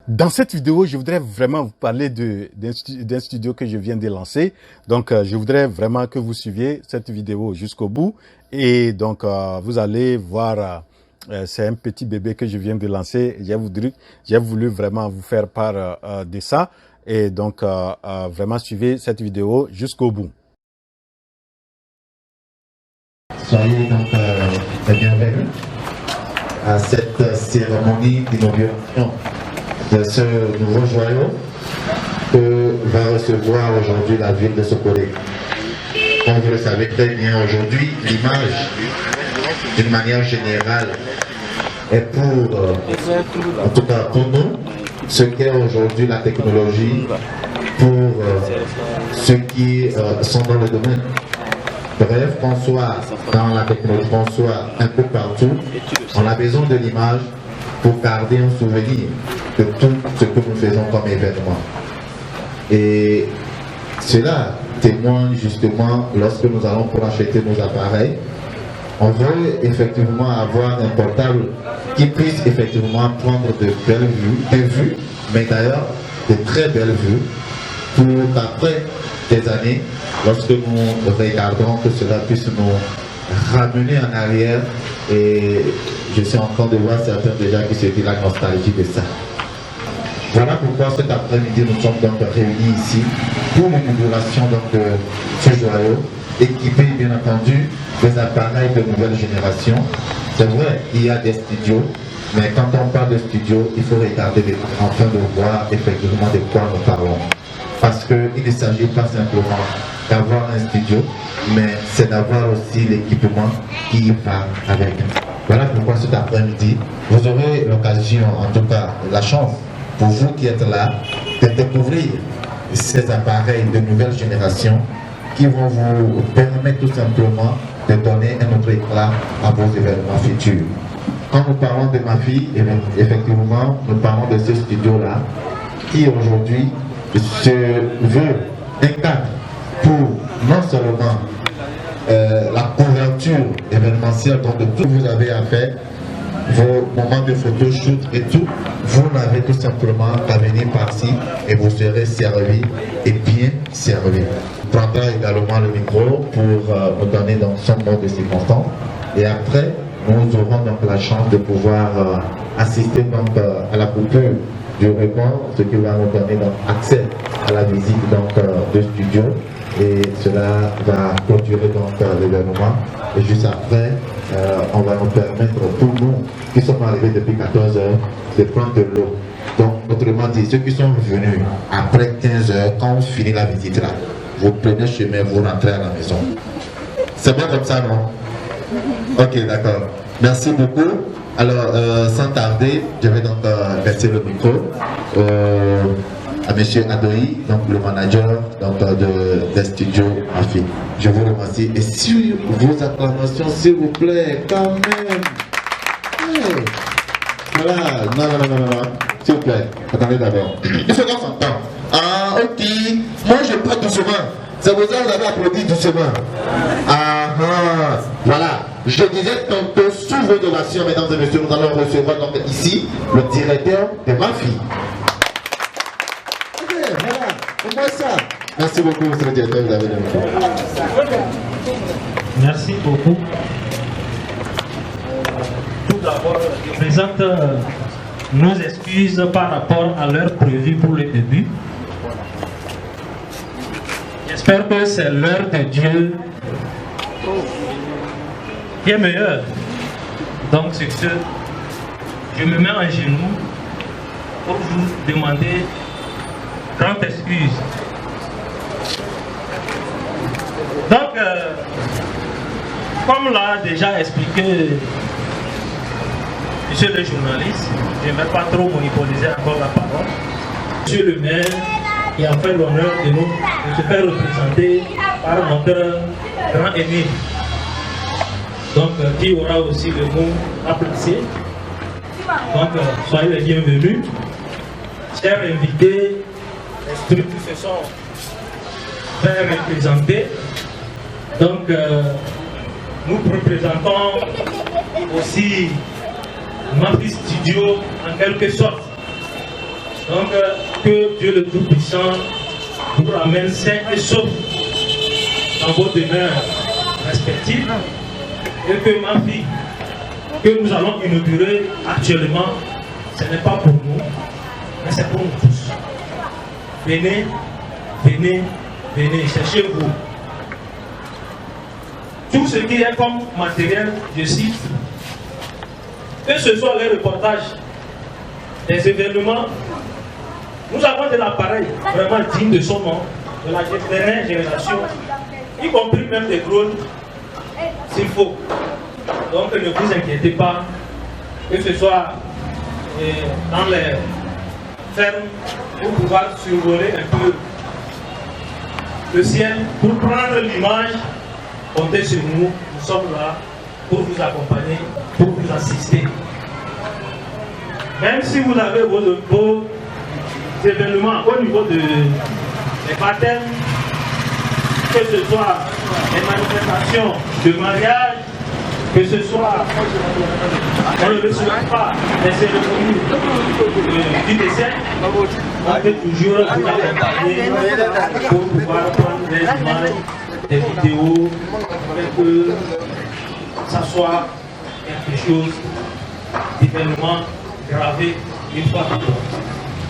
Dans cette vidéo, je voudrais vraiment vous parler d'un studio que je viens de lancer. Donc, je voudrais vraiment que vous suiviez cette vidéo jusqu'au bout. Et donc, vous allez voir, c'est un petit bébé que je viens de lancer. J'ai voulu vraiment vous faire part de ça. Et donc, vraiment suivez cette vidéo jusqu'au bout. Soyez donc les bienvenus à cette cérémonie d'inauguration de ce nouveau joyau que va recevoir aujourd'hui la ville de Sokole. Comme vous le savez très bien, aujourd'hui, l'image, d'une manière générale, est pour, en tout cas pour nous, ce qu'est aujourd'hui la technologie pour ceux qui sont dans le domaine. Bref, qu'on soit dans la technologie, qu'on soit un peu partout, on a besoin de l'image pour garder un souvenir de tout ce que nous faisons comme événement. Et cela témoigne justement lorsque nous allons pour acheter nos appareils. On veut effectivement avoir un portable qui puisse effectivement prendre de belles vues, des vues, mais d'ailleurs de très belles vues, pour qu'après des années, lorsque nous regardons, que cela puisse nous ramener en arrière. Et je suis en train de voir certains déjà qui se disent la nostalgie de ça. Voilà pourquoi cet après-midi nous sommes donc réunis ici pour l'inauguration de ce joyau, équipé bien entendu des appareils de nouvelle génération. C'est vrai, il y a des studios, mais quand on parle de studio, il faut regarder afin de voir effectivement de quoi nous parlons. Parce qu'il ne s'agit pas simplement d'avoir un studio, mais c'est d'avoir aussi l'équipement qui va avec. Voilà pourquoi cet après-midi, vous aurez l'occasion, en tout cas la chance, pour vous qui êtes là, de découvrir ces appareils de nouvelle génération qui vont vous permettre tout simplement de donner un autre éclat à vos événements futurs. Quand nous parlons de ma fille, effectivement, nous parlons de ce studio-là qui aujourd'hui se veut un cadre pour non seulement la couverture événementielle, donc de tout ce que vous avez à faire, vos moments de photoshoot et tout, vous n'avez tout simplement qu'à venir par-ci et vous serez servi et bien servi. On prendra également le micro pour nous donner donc son mot de circonstance et après nous aurons donc la chance de pouvoir assister donc à la coupure du record, ce qui va nous donner donc accès à la visite donc de studio. Et cela va clôturer donc l'événement. Et juste après, on va nous permettre, pour nous qui sommes arrivés depuis 14 heures, de prendre de l'eau. Donc, autrement dit, ceux qui sont venus après 15 heures, quand on finit la visite là, vous prenez le chemin, vous rentrez à la maison. C'est bien comme ça, non? Ok, d'accord. Merci beaucoup. Alors, sans tarder, je vais donc laisser le micro à M. Adoyi, donc le manager donc, des studios AFI. Je vous remercie. Et sur vos acclamations, s'il vous plaît, quand même. Hey. Voilà, non. S'il vous plaît, attendez d'abord. Il faut qu'on s'entende. Ah, ok. Moi, je parle doucement. C'est pour ça que vous avez applaudi doucement. Ah, voilà. Je disais tantôt, sous vos donations, mesdames et messieurs, nous allons recevoir donc ici le directeur de ma fille. Voilà, au moins ça. Merci beaucoup, monsieur le directeur, vous avez le micro. Merci beaucoup. Tout d'abord, je présente nos excuses par rapport à l'heure prévue pour le début. J'espère que c'est l'heure de Dieu qui est meilleure. Donc, c'est que je me mets à genoux pour vous demander grande excuse. Donc, comme l'a déjà expliqué monsieur le journaliste, je ne vais pas trop monopoliser encore la parole. Monsieur le maire qui a fait l'honneur de se faire représenter par notre grand Émile. Donc, qui aura aussi le mot à placer. Donc, soyez les bienvenus. Chers invités, les structures se sont fait représenter. Donc, nous représentons aussi Mafi Studio en quelque sorte. Donc, que Dieu le Tout-Puissant vous ramène sains et saufs dans vos demeures respectives et que ma fille, que nous allons inaugurer actuellement, ce n'est pas pour nous, mais c'est pour nous tous. Venez, venez, venez, cherchez-vous. Tout ce qui est comme matériel, je cite, que ce soit les reportages, les événements, nous avons de l'appareil vraiment digne de son nom, de la dernière génération, y compris même des drones, s'il faut. Donc ne vous inquiétez pas, que ce soit dans les fermes, pour pouvoir survoler un peu le ciel, pour prendre l'image, comptez sur nous, nous sommes là pour vous accompagner, pour vous assister. Même si vous avez vos événements au niveau des baptêmes, que ce soit des manifestations de mariage, que ce soit, on ne le souhaite pas, les cérémonies du décès, on peut toujours vous accompagner pour pouvoir prendre des images, des vidéos, et que ça soit quelque chose d'événement gravé une fois par jour.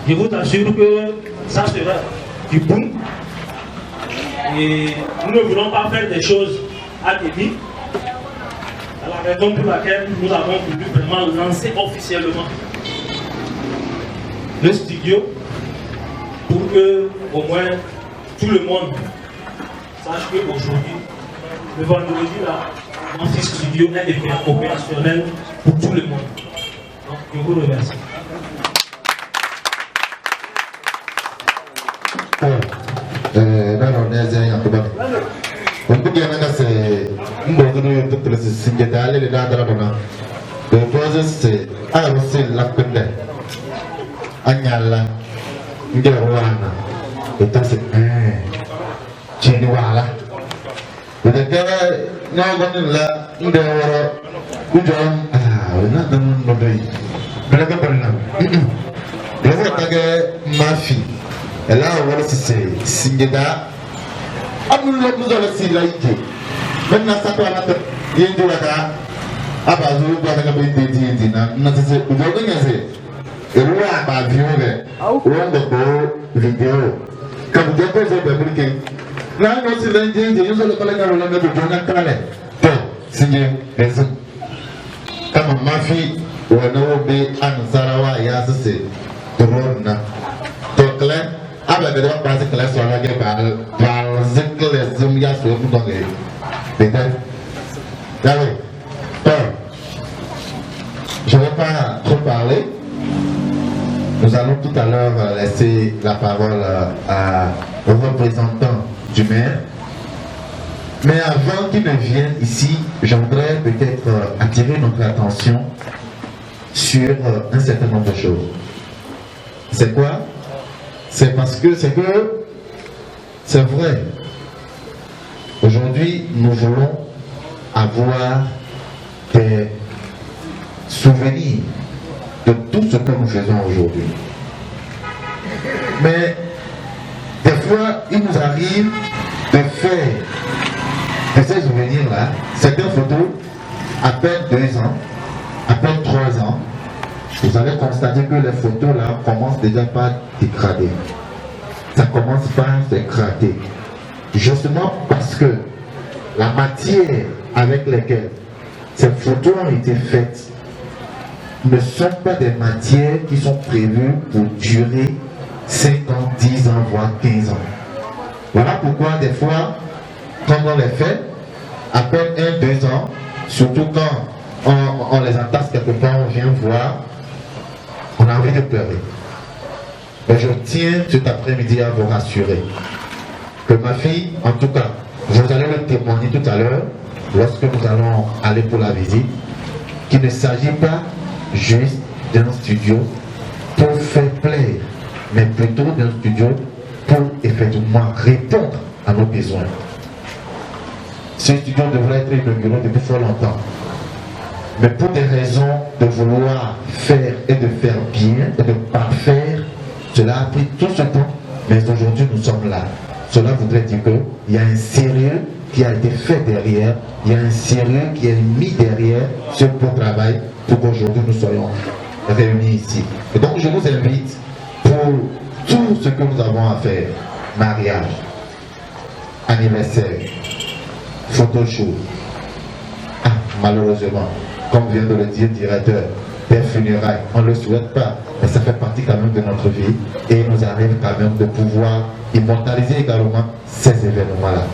Je vous assure que ça sera du boom. Et nous ne voulons pas faire des choses à demi. C'est la raison pour laquelle nous avons voulu vraiment lancer officiellement le studio pour que au moins tout le monde sache qu'aujourd'hui, le vendredi là, notre studio est opérationnel pour tout le monde. Donc je vous remercie. Non, untuk yang nak se, mungkin tu yang tu terus senjata le dah ada mana. The process se, harus se lakukan. Anyala, dia orang, itu se, cini wala. Jadi kalau nak lah, dia orang, ujung, nak nondoi, berapa pernah? Dia kata mafi. Elle a envoyé ses signes-là. Nous allons s'y laïquer. Maintenant, ça peut être bien de la à base de la vie. Nous vidéo. Quand vous déposez le public, là, nous sommes les nous allons parler de Jonathan. Signé raison. Comme ma fille, ou un homme, un Sarawa, et à ce c'est drôle. Donc là, avec des gens qui sont là, qui parlent de les hommes, qui sont là, peut-être. Je ne vais pas trop parler. Nous allons tout à l'heure laisser la parole au représentant du maire. Mais avant qu'il ne vienne ici, je voudrais peut-être attirer notre attention sur un certain nombre de choses. C'est quoi? C'est parce que c'est vrai. Aujourd'hui, nous voulons avoir des souvenirs de tout ce que nous faisons aujourd'hui. Mais des fois, il nous arrive de faire de ces souvenirs-là, certaines photos, à peine 2 ans, à peine 3 ans, vous allez constater que les photos là commencent déjà par dégrader. Ça commence par dégrader. Justement parce que la matière avec laquelle ces photos ont été faites ne sont pas des matières qui sont prévues pour durer 5 ans, 10 ans, voire 15 ans. Voilà pourquoi des fois, quand on les fait, à peine 1-2 ans, surtout quand on les entasse quelque part, on vient voir, on a envie de pleurer. Mais je tiens cet après-midi à vous rassurer que ma fille, en tout cas, vous allez le témoigner tout à l'heure, lorsque nous allons aller pour la visite, qu'il ne s'agit pas juste d'un studio pour faire plaisir, mais plutôt d'un studio pour effectivement répondre à nos besoins. Ce studio devrait être inauguré depuis fort longtemps. Mais pour des raisons de vouloir faire et de faire bien et de parfaire Cela a pris tout ce temps, mais aujourd'hui nous sommes là. Cela voudrait dire qu'il y a un sérieux qui a été fait derrière, il y a un sérieux qui est mis derrière ce beau travail pour qu'aujourd'hui nous soyons réunis ici. Et donc je vous invite pour tout ce que nous avons à faire, mariage, anniversaire, photoshoot, malheureusement, comme vient de le dire le directeur, des funérailles, on ne le souhaite pas, mais ça fait partie quand même de notre vie et il nous arrive quand même de pouvoir immortaliser également ces événements-là.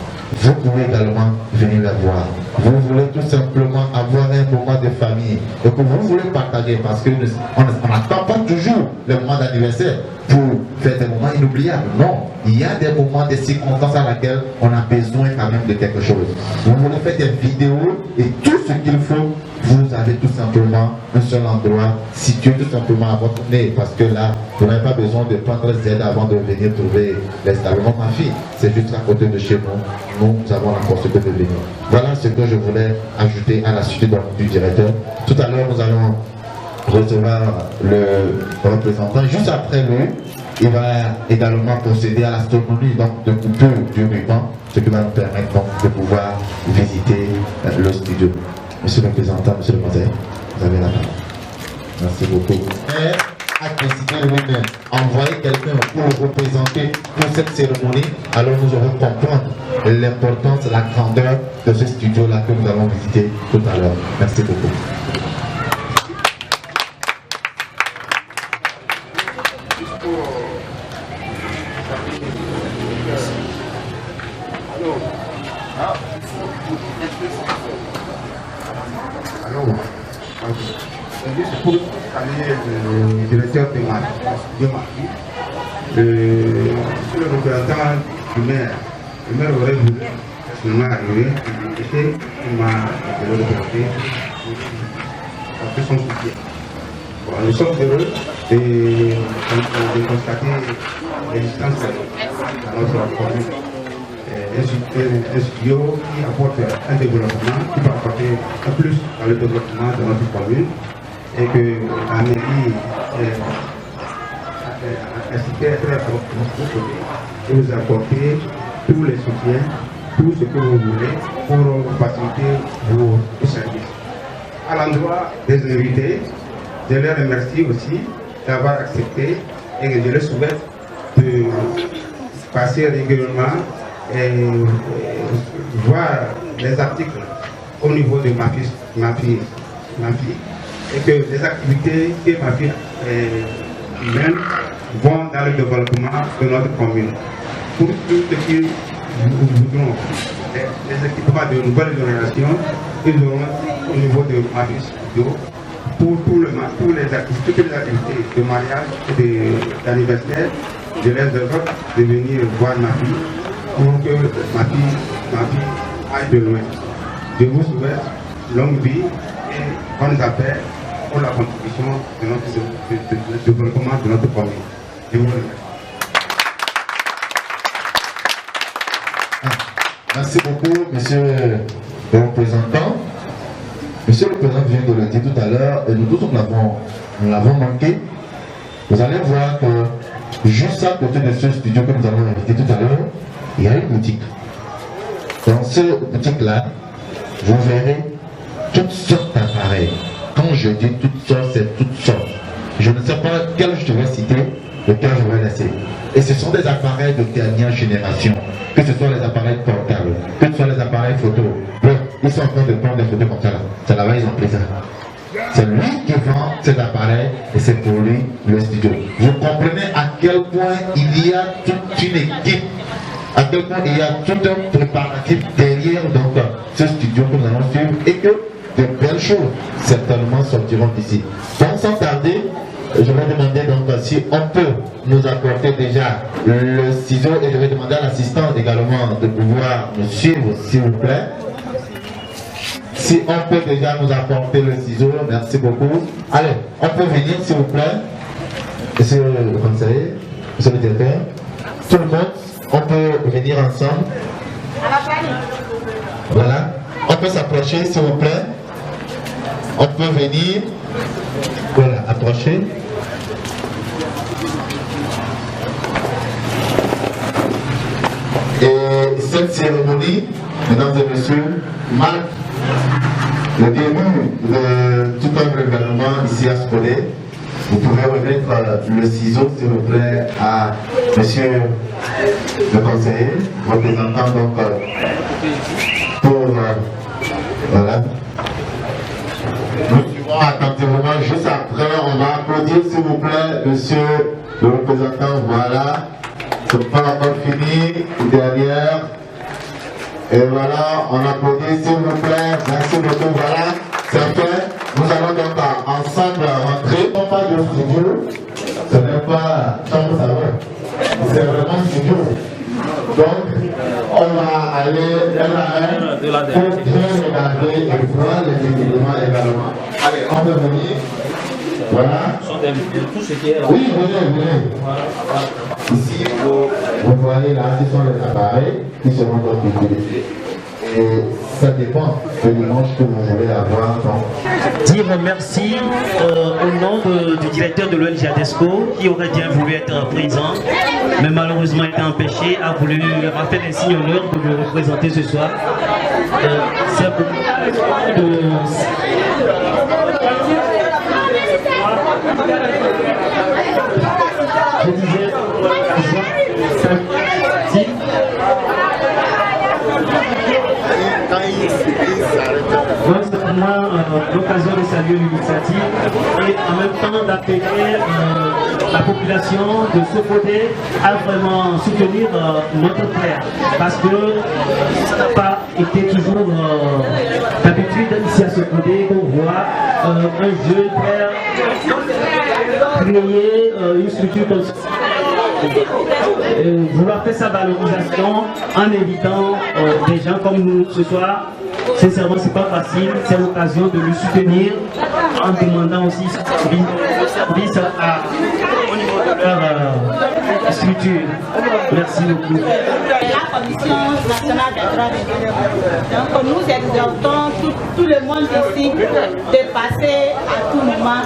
Vous pouvez également venir les voir. Vous voulez tout simplement avoir un moment de famille et que vous voulez partager parce qu'on n'attend pas toujours le moment d'anniversaire pour faire des moments inoubliables. Non, il y a des moments, des circonstances à laquelle on a besoin quand même de quelque chose. Vous voulez faire des vidéos et tout ce qu'il faut, vous avez tout simplement un seul endroit situé tout simplement à votre nez parce que là, vous n'avez pas besoin de prendre Z avant de venir trouver l'installement. Ma fille, c'est juste à côté de chez nous. Nous avons la possibilité de venir. Voilà ce que je voulais ajouter à la suite du directeur. Tout à l'heure, nous allons recevoir le représentant. Juste après lui, il va également procéder à l'astronomie de coupure du ruban, ce qui va nous permettre donc de pouvoir visiter le studio. Monsieur le représentant, monsieur le conseiller, vous avez la parole. Merci beaucoup. A décidé lui-même envoyer quelqu'un pour représenter pour cette cérémonie, alors nous aurons comprendre l'importance, la grandeur de ce studio-là que nous allons visiter tout à l'heure. Merci beaucoup. Juste pour saluer le directeur de Marquis, le représentant du maire. Le maire aurait voulu personnellement arriver, il m'a représenté après son soutien. Bon, nous sommes heureux de constater l'existence dans notre commune. Un studio qui apporte un développement, qui va apporter un plus dans le développement de notre commune et que la mairie a cité être à votre côté et vous apporter tous les soutiens, tout ce que vous voulez pour faciliter vos services. À l'endroit des invités, je les remercie aussi d'avoir accepté et que je les souhaite de passer régulièrement et voir les articles au niveau de ma fille et que les activités que ma fille mène vont dans le développement de notre commune. Pour tout ce qui nous voudrons, les équipements de nouvelle génération, ils auront au niveau de ma fille studio pour toutes les activités de mariage et d'anniversaire. Je les invite de venir voir ma fille pour que ma fille aille de loin. Je vous souhaite longue vie et bonnes affaires pour la contribution de notre développement de notre commune. Je vous remercie. Merci beaucoup, monsieur le représentant. Monsieur le président vient de le dire tout à l'heure, et nous tous nous l'avons manqué. Vous allez voir que juste à côté de ce studio que nous avons invité tout à l'heure, il y a une boutique. Dans cette boutique-là, vous verrez toutes sortes d'appareils. Quand je dis toutes sortes, c'est toutes sortes. Je ne sais pas quel je vais citer, lequel je vais laisser. Et ce sont des appareils de dernière génération. Que ce soit les appareils portables, que ce soit les appareils photo. Bref, ils sont en train de prendre des photos comme ça là. C'est là-bas, ils ont pris ça. C'est lui qui vend cet appareil et c'est pour lui le studio. Vous comprenez à quel point il y a toute une équipe, à quel point il y a tout un préparatif derrière donc, ce studio que nous allons suivre et que de belles choses certainement sortiront d'ici. Donc sans tarder, je vais demander donc si on peut nous apporter déjà le ciseau et je vais demander à l'assistant également de pouvoir nous suivre s'il vous plaît. Si on peut déjà nous apporter le ciseau, merci beaucoup. Allez, on peut venir s'il vous plaît. Monsieur le conseiller, monsieur le directeur, tout le monde, on peut venir ensemble. Voilà, on peut s'approcher s'il vous plaît. On peut venir. Voilà, approcher. cette cérémonie, mesdames et messieurs, marque le début de tout un événement ici à Spodé. Vous pouvez remettre le ciseau, s'il vous plaît, à monsieur le conseiller, représentant donc pour voilà. Nous suivons attentivement juste après. On va applaudir, s'il vous plaît, monsieur le représentant. Voilà. Ce n'est pas encore fini. Derrière. Et voilà, on applaudit, s'il vous plaît. Merci beaucoup. Voilà, c'est fait. Nous allons donc ensemble rentrer. Non pas de studio. Ce n'est pas chambre salon. C'est vraiment studio. Donc, on va aller un à un pour bien regarder et voir les éléments également. Allez, on peut venir. Voilà. Tout ce qui est là. Oui, venez. Ici, vous voyez là, ce sont les appareils qui seront donc utilisés. Et ça dépend de l'image que vous voulez avoir. Donc. Dire merci au nom du directeur de l'ONG ADESCO qui aurait bien voulu être présent, mais malheureusement été empêché, a voulu faire un signe honneur de le représenter ce soir. C'est beaucoup de... Je disais, donc c'est pour moi l'occasion de saluer l'initiative et en même temps d'appeler la population de Sopodé à vraiment soutenir notre frère, parce que ça n'a pas été toujours d'habitude ici à Sopodé qu'on voit un jeune frère créer une structure comme ça. Vouloir faire sa valorisation en évitant des gens comme nous ce soir, sincèrement c'est pas facile. C'est l'occasion de le soutenir en demandant aussi service au niveau de leur structure. Merci beaucoup. La Commission nationale des droits de l'homme. Donc nous exhortons tout le monde ici de passer à tout moment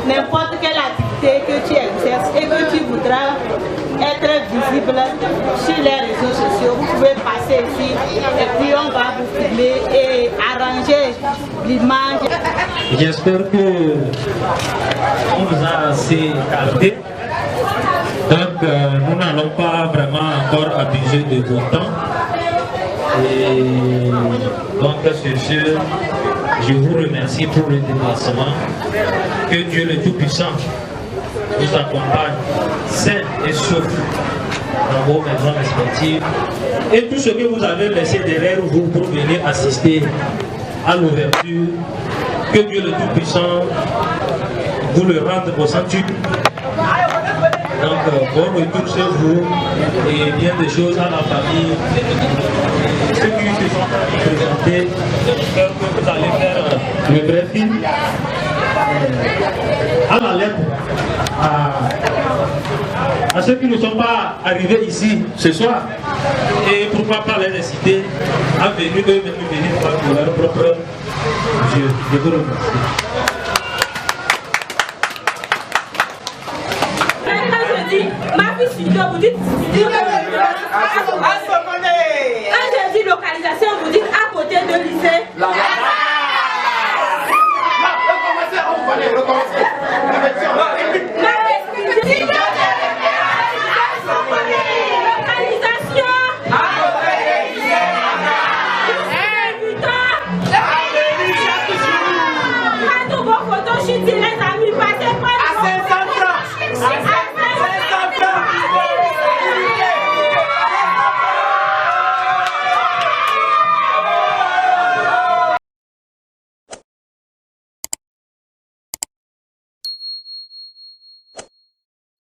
n'importe quelle activité que tu exerces et que tu voudras être visible sur les réseaux sociaux. Vous pouvez passer ici et puis on va vous filmer et arranger l'image. J'espère que on vous a assez capté. Donc nous n'allons pas vraiment encore abuser de votre temps. Et donc sur ce, je vous remercie pour le déplacement. Que Dieu le Tout-Puissant vous accompagne sain et sauf dans vos maisons respectives. Et tout ce que vous avez laissé derrière vous pour venir assister à l'ouverture, que Dieu le Tout-Puissant vous le rende au centuple. Donc, bon retour chez vous et bien des choses à la famille. Ceux qui se sont présentés, j'espère que vous allez faire le vrai film à la lettre à ceux qui ne sont pas arrivés ici ce soir. Et pourquoi pas les inciter à venir venir pour leur propre Dieu. Je vous remercie. Ma fille studio, vous dites quand je dis localisation, vous dites à côté de lycée.